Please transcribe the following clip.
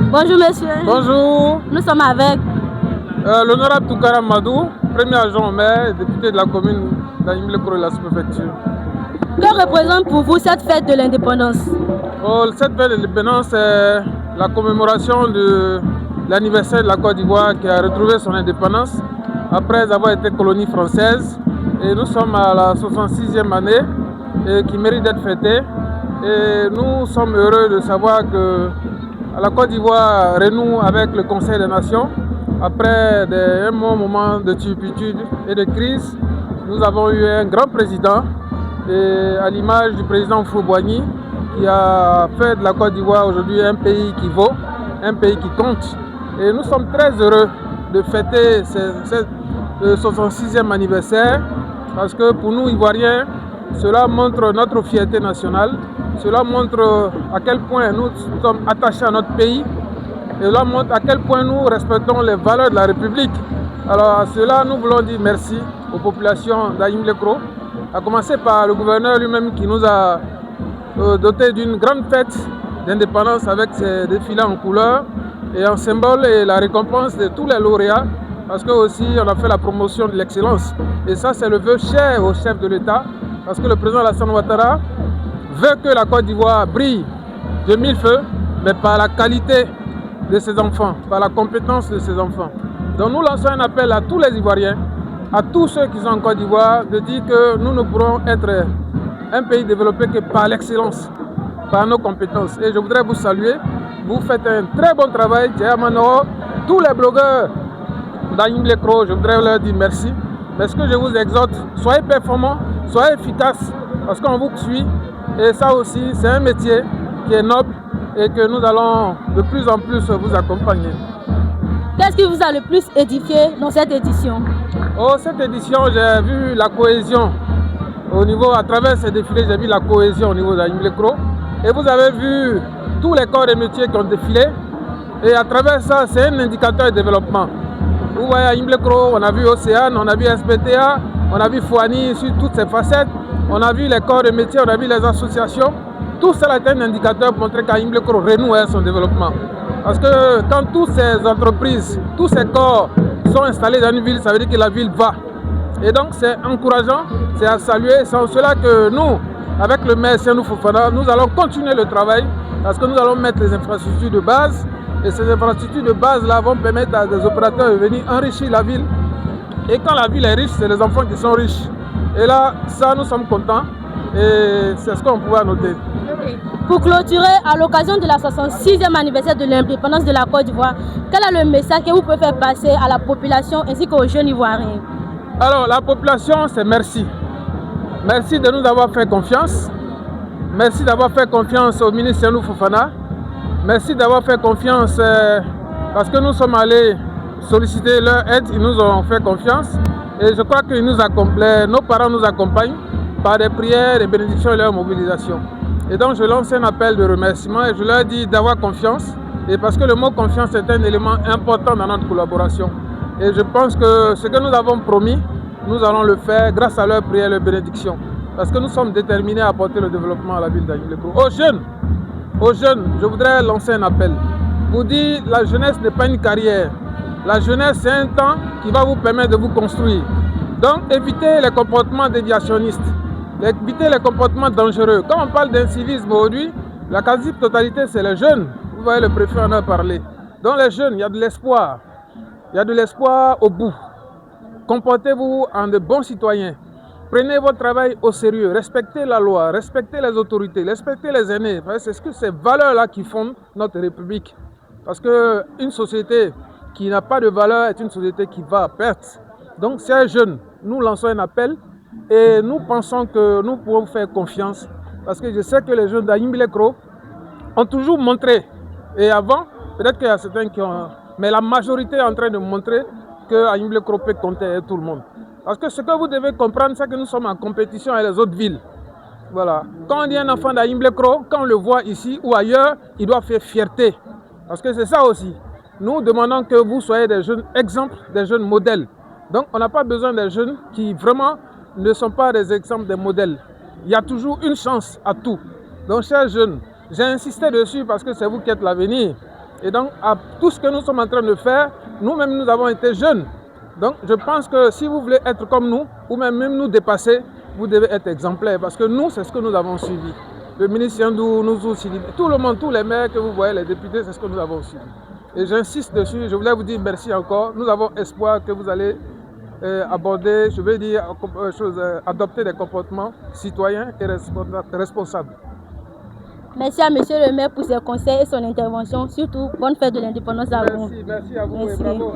Bonjour monsieur. Bonjour. Nous sommes avec l'honorable Toukara Madou, premier adjoint au maire, député de la commune d'Agnimblé-Kro de la sous-préfecture. Que représente pour vous cette fête de l'indépendance? Cette fête de l'indépendance est la commémoration de l'anniversaire de la Côte d'Ivoire qui a retrouvé son indépendance après avoir été colonie française. Et nous sommes à la 66e année et qui mérite d'être fêtée. Et nous sommes heureux de savoir que la Côte d'Ivoire renoue avec le Conseil des Nations. Après un moment de turpitude et de crise, nous avons eu un grand président, et à l'image du président Houphouët-Boigny, qui a fait de la Côte d'Ivoire aujourd'hui un pays qui vaut, un pays qui compte. Et nous sommes très heureux de fêter ce 66e anniversaire, parce que pour nous, Ivoiriens, cela montre notre fierté nationale, cela montre à quel point nous sommes attachés à notre pays, et cela montre à quel point nous respectons les valeurs de la République. Alors à cela, nous voulons dire merci aux populations d'Agnimblé-Kro, à commencer par le gouverneur lui-même qui nous a doté d'une grande fête d'indépendance avec ses défilés en couleurs et en symbole et la récompense de tous les lauréats, parce que aussi on a fait la promotion de l'excellence. Et ça, c'est le vœu cher au chef de l'État, parce que le président Alassane Ouattara veut que la Côte d'Ivoire brille de mille feux, mais par la qualité de ses enfants, par la compétence de ses enfants. Donc nous lançons un appel à tous les Ivoiriens, à tous ceux qui sont en Côte d'Ivoire, de dire que nous ne pourrons être un pays développé que par l'excellence, par nos compétences. Et je voudrais vous saluer, vous faites un très bon travail, tous les blogueurs d'Agnimblé-Kro, je voudrais leur dire merci. Mais ce que je vous exhorte, soyez performants, soyez efficaces, parce qu'on vous suit. Et ça aussi, c'est un métier qui est noble et que nous allons de plus en plus vous accompagner. Qu'est-ce qui vous a le plus édifié dans cette édition? Cette édition, j'ai vu la cohésion à travers ces défilés, j'ai vu la cohésion au niveau d'Agnimblé-Kro. Et vous avez vu tous les corps de métiers qui ont défilé. Et à travers ça, c'est un indicateur de développement. Vous voyez à Agnimblé-Kro, on a vu Océane, on a vu SPTA, on a vu Fouani sur toutes ses facettes. On a vu les corps de métiers, on a vu les associations. Tout cela est un indicateur pour montrer qu'Agnimblé-Kro renoue son développement. Parce que quand toutes ces entreprises, tous ces corps sont installés dans une ville, ça veut dire que la ville va. Et donc c'est encourageant, c'est à saluer. C'est en cela que nous, avec le maire Seynou Fofana, nous allons continuer le travail parce que nous allons mettre les infrastructures de base. Et ces infrastructures de base-là vont permettre à des opérateurs de venir enrichir la ville. Et quand la ville est riche, c'est les enfants qui sont riches. Et là, ça, nous sommes contents et c'est ce qu'on pouvait noter. Pour clôturer, à l'occasion de la 66e anniversaire de l'indépendance de la Côte d'Ivoire, quel est le message que vous pouvez faire passer à la population ainsi qu'aux jeunes Ivoiriens? Alors, la population, c'est merci. Merci de nous avoir fait confiance. Merci d'avoir fait confiance au ministre Seynou Fofana. Merci d'avoir fait confiance parce que nous sommes allés solliciter leur aide, ils nous ont fait confiance. Et je crois que nos parents nous accompagnent par des prières, des bénédictions et leur mobilisation. Et donc je lance un appel de remerciement et je leur dis d'avoir confiance. Et parce que le mot confiance est un élément important dans notre collaboration. Et je pense que ce que nous avons promis, nous allons le faire grâce à leurs prières et leurs bénédictions. Parce que nous sommes déterminés à apporter le développement à la ville d'Agnimblé-Kro. Aux jeunes, je voudrais lancer un appel. Pour dire, la jeunesse n'est pas une carrière. La jeunesse, c'est un temps qui va vous permettre de vous construire. Donc, évitez les comportements déviationnistes. Évitez les comportements dangereux. Quand on parle d'incivisme aujourd'hui, la quasi-totalité, c'est les jeunes. Vous voyez, le préfet en a parlé. Donc, les jeunes, il y a de l'espoir. Il y a de l'espoir au bout. Comportez-vous en de bons citoyens. Prenez votre travail au sérieux. Respectez la loi, respectez les autorités, respectez les aînés. C'est ces valeurs-là qui fondent notre République. Parce qu'une société qui n'a pas de valeur est une société qui va à perte. Donc, ces jeunes, nous lançons un appel et nous pensons que nous pouvons faire confiance. Parce que je sais que les jeunes d'Agnimblé-Kro ont toujours montré. Et avant, peut-être qu'il y a certains qui ont... Mais la majorité est en train de montrer que Agnimblé-Kro peut compter avec tout le monde. Parce que ce que vous devez comprendre, c'est que nous sommes en compétition avec les autres villes. Voilà. Quand on dit un enfant d'Agnimblé-Kro, quand on le voit ici ou ailleurs, il doit faire fierté. Parce que c'est ça aussi. Nous demandons que vous soyez des jeunes exemples, des jeunes modèles. Donc on n'a pas besoin des jeunes qui vraiment ne sont pas des exemples, des modèles. Il y a toujours une chance à tout. Donc chers jeunes, j'ai insisté dessus parce que c'est vous qui êtes l'avenir. Et donc, à tout ce que nous sommes en train de faire, nous-mêmes, nous avons été jeunes. Donc, je pense que si vous voulez être comme nous, ou même nous dépasser, vous devez être exemplaire. Parce que nous, c'est ce que nous avons suivi. Le ministre Yandou nous aussi dit, tout le monde, tous les maires que vous voyez, les députés, c'est ce que nous avons suivi. Et j'insiste dessus, je voulais vous dire merci encore. Nous avons espoir que vous allez aborder, je veux dire, adopter des comportements citoyens et responsables. Merci à monsieur le maire pour ses conseils et son intervention. Surtout, bonne fête de l'indépendance à vous. Merci à vous et bravo.